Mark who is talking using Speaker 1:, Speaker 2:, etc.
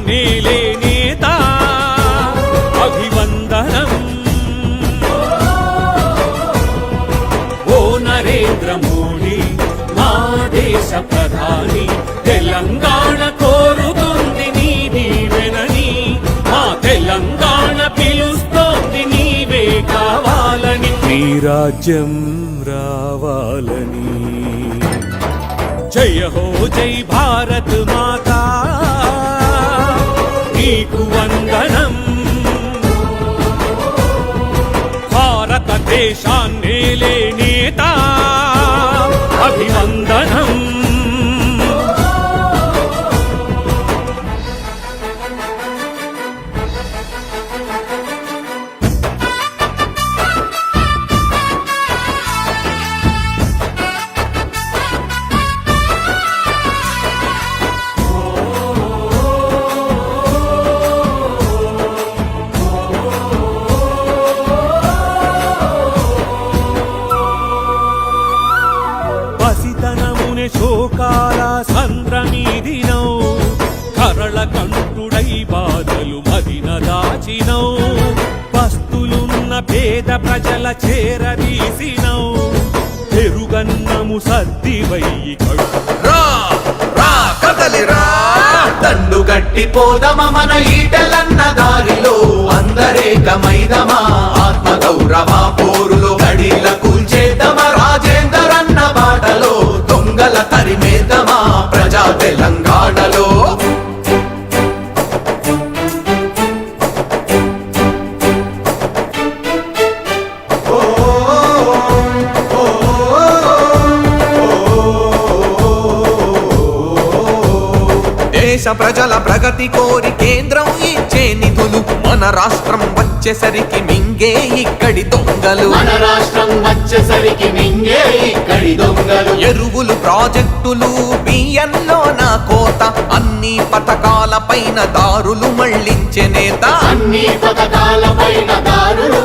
Speaker 1: నేలే నేత అభివందనం ఓ నరేంద్ర మోడీ మా దేశ ప్రధాని తెలంగాణ కోరుతుంది నీ దీవెనని మా తెలంగాణ పిలుస్తోంది నీవే కావాలని నీ రాజ్యం రావాలని జయ హో జై భారత్ మాతా నీకు వందనం భారతదేశాన్నేలే నేత అభివందనం శోకాల సంద్రమీదినౌ కరళ కంఠుడై బాధలు మదిన దాచినౌ పస్తులున్న పేద ప్రజల చేరదీసినౌ పెరుగన్నము సద్దివయ్యి
Speaker 2: కదలిరా దండు గట్టి పోదమ మన ఈటలన్న దారిలో అందరేకమైదమా ఆత్మ గౌరవ పోరులో గడిల కూల్చేదమ రాజేందరన్న బాటలో దొంగల తరిమేదమా ప్రజా తెలంగాణలో దేశ ప్రజల ప్రగతి కోరి కేంద్రం ఇచ్చే నిధులు మన రాష్ట్రం వచ్చేసరికి మింగే ఇక్కడి దొంగలు
Speaker 3: మన రాష్ట్రం వచ్చేసరికి మింగే ఇక్కడి దొంగలు
Speaker 2: ఎరువులు ప్రాజెక్టులు బియ్యంలో నా కోత అన్ని పథకాల పైన దారులు మళ్లించే నేత
Speaker 3: అన్ని పథకాల పైన దారులు